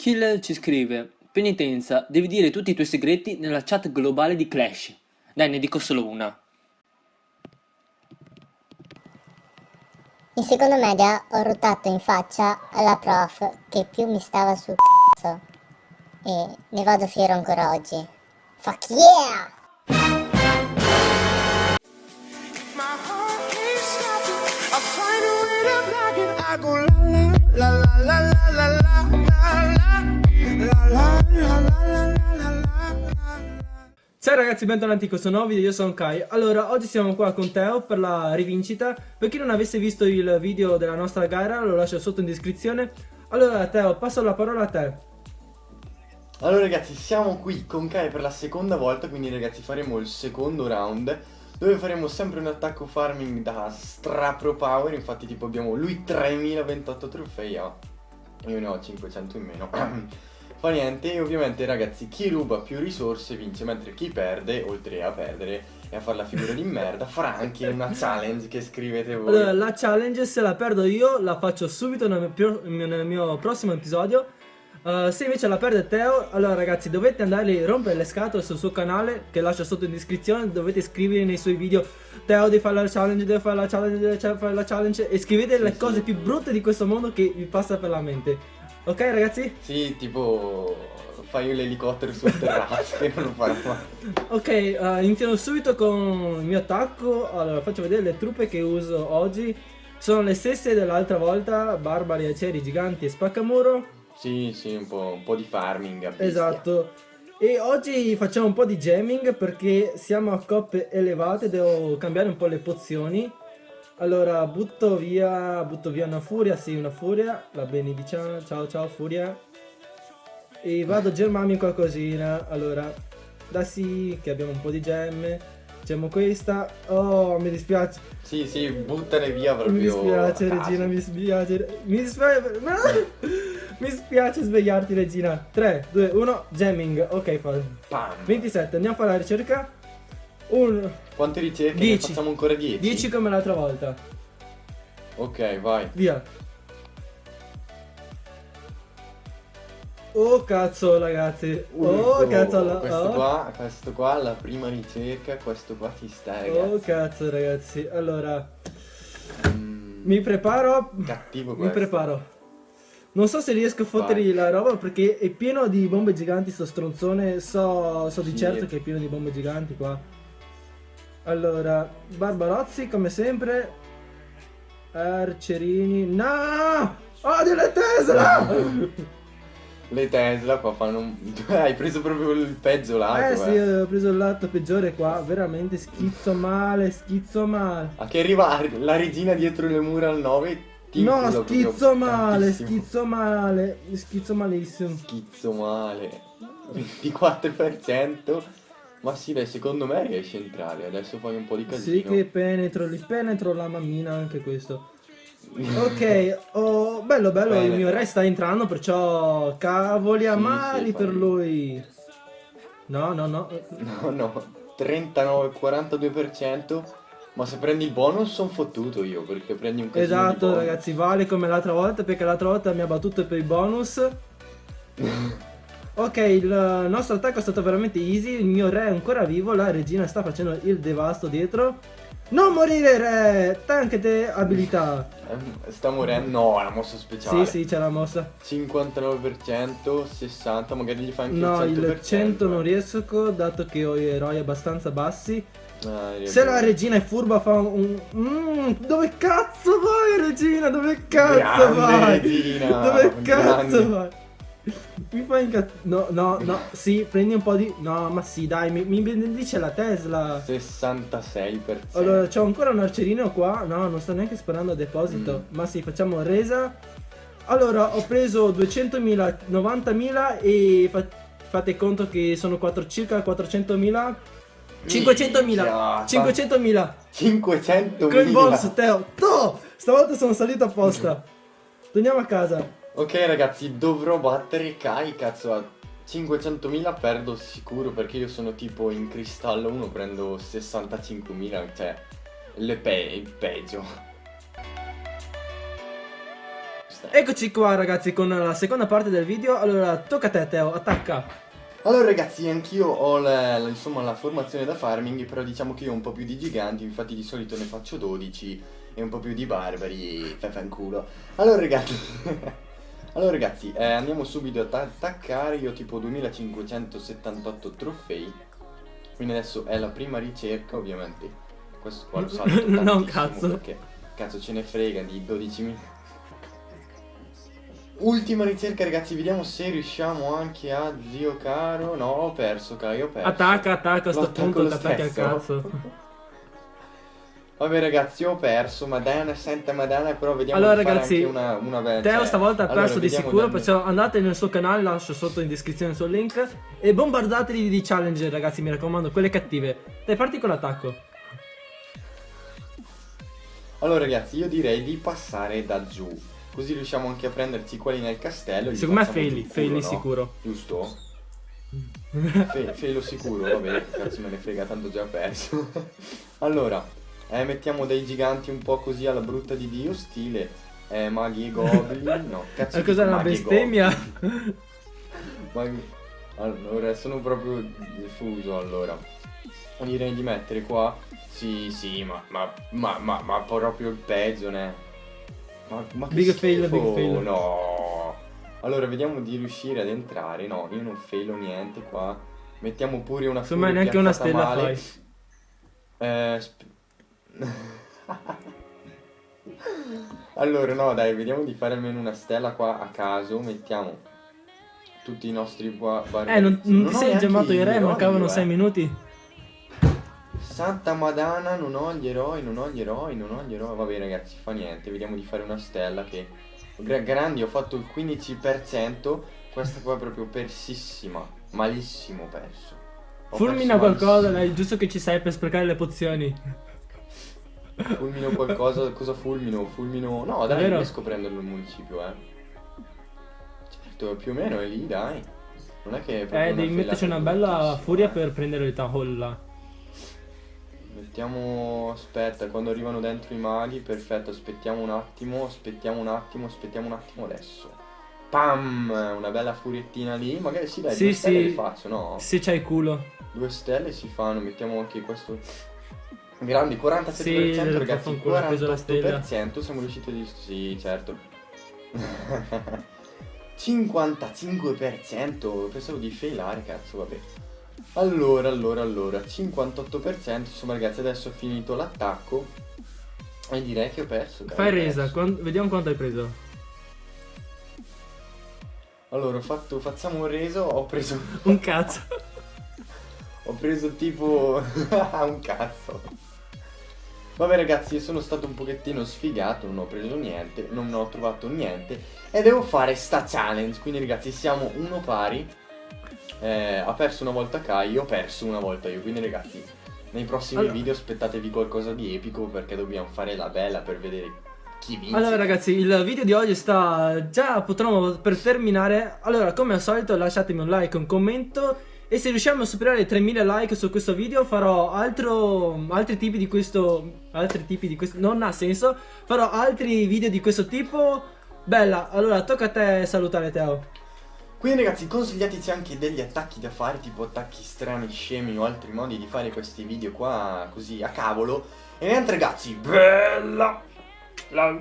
Kill ci scrive: Penitenza, devi dire tutti i tuoi segreti nella chat globale di Clash. Dai, ne dico solo una. In seconda media ho ruttato in faccia alla prof che più mi stava sul c***o e ne vado fiero ancora oggi. Fuck yeah! My heart keeps stopping. I find a way to block it. I go la la la la la la la la la la la la la la la. Ciao ragazzi, bentornati in questo nuovo video, io sono Kai. Allora, oggi siamo qua con Teo per la rivincita. Per chi non avesse visto il video della nostra gara, lo lascio sotto in descrizione. Allora Teo, passo la parola a te. Allora ragazzi, siamo qui con Kai per la seconda volta, quindi ragazzi faremo il secondo round dove faremo sempre un attacco farming da strapro power. Infatti tipo abbiamo lui 3028 trofei, io ne ho 500 in meno. Fa niente, e ovviamente ragazzi chi ruba più risorse vince, mentre chi perde, oltre a perdere e a fare la figura di merda, farà anche una challenge che scrivete voi. Allora, la challenge, se la perdo io, la faccio subito nel mio prossimo episodio. Se invece la perde Teo, allora ragazzi dovete andare a rompere le scatole sul suo canale, che lascio sotto in descrizione. Dovete scrivere nei suoi video: Teo devi fare la challenge, devi fare la challenge, devi fare la challenge. E scrivete le cose più brutte di questo mondo che vi passa per la mente. Ok ragazzi? Sì, tipo fai l'elicottero sul terrazzo che non lo farò mai. Ok, iniziamo subito con il mio attacco. Allora, faccio vedere le truppe che uso oggi. Sono le stesse dell'altra volta: barbari, aceri, giganti e spaccamuro. Sì, un po' di farming a bestia. Esatto. E oggi facciamo un po' di jamming perché siamo a coppe elevate. Devo cambiare un po' le pozioni. Allora, butto via una furia. Sì, una furia. La benediciamo. Ciao furia. E vado a germarmi qualcosina. Allora, da sì, che abbiamo un po' di gemme. Facciamo questa. Oh, mi dispiace. Sì, buttane via proprio. Mi dispiace, a caso. Regina, mi dispiace. Mi spiace svegliarti, Regina. 3, 2, 1, jamming. Ok, fa. Pam. 27, andiamo a fare la ricerca. Quante ricerche? 10. Ne facciamo ancora 10? 10 come l'altra volta. Ok, vai. Via. Oh cazzo ragazzi. Oh cazzo Questo qua, la prima ricerca, questo qua ci sta, ragazzi. Oh cazzo ragazzi. Allora mi preparo. Cattivo Mi questo. preparo. Non so se riesco a fottergli la roba perché è pieno di bombe giganti sto stronzone. So di Sì. certo che è pieno di bombe giganti qua. Allora, Barbarozzi come sempre. Arcerini. No! Oh, delle Tesla! Le Tesla qua fanno hai preso proprio il peggio lato, Sì, ho preso il lato peggiore qua. Veramente schizzo male. A che arriva la regina dietro le mura al 9. No, schizzo male. tantissimo. Schizzo malissimo. Schizzo male. 24%. Ma sì, dai, secondo me riesci a entrare. Adesso fai un po' di casino. Sì, che penetro la mammina anche questo. Ok, oh, bello, Bene. il mio re sta entrando, perciò cavoli amari sì, per fai. lui. No. No, 39-42%. Ma se prendi il bonus sono fottuto io, perché prendi un casino di Esatto bonus. ragazzi, vale come l'altra volta, perché l'altra volta mi ha battuto per i bonus. Ok, il nostro attacco è stato veramente easy, il mio re è ancora vivo, la regina sta facendo il devasto dietro. Non morire re, te anche te abilità. Sta morendo. No, è la mossa speciale. Sì, c'è la mossa. 59%, 60%, magari gli fai anche No, il 100%. il 100 non riesco, dato che ho gli eroi abbastanza bassi. hai Se la ragione. regina è furba fa un... dove cazzo vai regina? Dove cazzo Grande vai? regina, Dove cazzo grande. vai? Mi fai incazzare. No, sì, prendi un po' di... No, ma sì, dai, mi benedice la Tesla. 66%. Allora, c'ho ancora un arcerino qua. No, non sto neanche sparando a deposito. Ma sì, facciamo resa. Allora, ho preso 200.000, 90.000 e fate conto che sono circa 400.000. 500.000. 500.000. 500.000. Con il bonus, Teo. No! Stavolta sono salito apposta. Torniamo a casa. Ok ragazzi, dovrò battere Kai, cazzo, a 500.000 perdo sicuro, perché io sono tipo in cristallo 1, prendo 65.000, cioè il peggio. stella. Eccoci qua ragazzi con la seconda parte del video. Allora tocca a te Teo, attacca. Allora ragazzi, anch'io ho insomma la formazione da farming, però diciamo che io ho un po' più di giganti, infatti di solito ne faccio 12 e un po' più di barbari, fanculo. Allora ragazzi, andiamo subito ad attaccare. Io ho tipo 2578 trofei, quindi adesso è la prima ricerca, ovviamente. Questo qua lo salto No, tantissimo cazzo. perché cazzo ce ne frega di 12.000. Ultima ricerca ragazzi, vediamo se riusciamo anche a zio caro. No, ho perso, Kai, ho perso. Attacca a sto L'attacco punto, lo ti attacchi al stesso. cazzo. Vabbè ragazzi, ho perso, Madonna, santa Madonna, però vediamo Allora di fare ragazzi, anche una bella. Teo stavolta ha allora, perso di vediamo sicuro, dal- perciò andate nel suo canale, lascio sotto in descrizione il suo link e bombardateli di challenge ragazzi, mi raccomando, quelle cattive. Dai, parti con l'attacco. Allora ragazzi, io direi di passare da giù, così riusciamo anche a prenderci quelli nel castello. Gli Secondo me facciamo giù faili, il culo, faili no? sicuro. Giusto? Failo sicuro, vabbè, che cazzo me ne frega, tanto già perso. Allora, mettiamo dei giganti un po' così alla brutta di Dio, stile maghi e goblin. No, cazzo Ma cos'è dico una maghi e bestemmia? goblin? Allora, sono proprio diffuso, allora. Direi di mettere qua. Sì, ma proprio il peggio, ne. Ma che Big fail, schifo, big fail. no. Allora, vediamo di riuscire ad entrare. No, io non failo niente qua. Mettiamo pure una Insomma, furia neanche una piazzata stella male. fai. Allora, no, dai, vediamo di fare almeno una stella qua a caso. Mettiamo tutti i nostri qua Non ti ho sei neanche gemmato i gli re, eroi mancavano io, 6 minuti. Santa Madonna, non ho gli eroi. Vabbè ragazzi, fa niente, vediamo di fare una stella che... Grandi, ho fatto il 15%. Questa qua è proprio persissima. Malissimo perso. Ho Fulmina perso qualcosa, malissimo. dai, giusto che ci sei per sprecare le pozioni. Fulmino qualcosa, cosa fulmino? Fulmino... No, dai, Davvero? riesco a prenderlo il municipio, Certo, più o meno è lì, dai. Non è che è proprio Devi metterci una bella furia per prendere il town hall là. Mettiamo... Aspetta, quando arrivano dentro i maghi, perfetto, aspettiamo un attimo adesso. Pam! Una bella furiettina lì, magari sì dai, Sì, 2 stelle sì. le faccio, no? Se c'hai culo. 2 stelle si fanno, mettiamo anche questo... Grandi, 47% Sì, ragazzi, vaffanculo, ho preso la stella. 48% siamo riusciti a... Sì, certo. 55%, pensavo di failare, cazzo, vabbè. Allora, 58%, insomma ragazzi, adesso ho finito l'attacco e direi che ho perso. dai, Fai ho resa, perso. vediamo quanto hai preso. Allora, facciamo un reso, ho preso Un cazzo. tipo un cazzo. Vabbè ragazzi, io sono stato un pochettino sfigato, non ho preso niente, non ho trovato niente e devo fare sta challenge, quindi ragazzi siamo uno pari. Ha perso una volta Kai, ho perso una volta io, quindi ragazzi nei prossimi Allora. video aspettatevi qualcosa di epico perché dobbiamo fare la bella per vedere chi vince. Allora ragazzi, il video di oggi sta già potremmo per terminare. Allora, come al solito lasciatemi un like, un commento. E se riusciamo a superare i 3000 like su questo video farò altri tipi di questo... Non ha senso. Farò altri video di questo tipo. Bella, allora tocca a te salutare Teo. Quindi ragazzi consigliateci anche degli attacchi da fare, tipo attacchi strani, scemi o altri modi di fare questi video qua così a cavolo. E niente ragazzi, bella la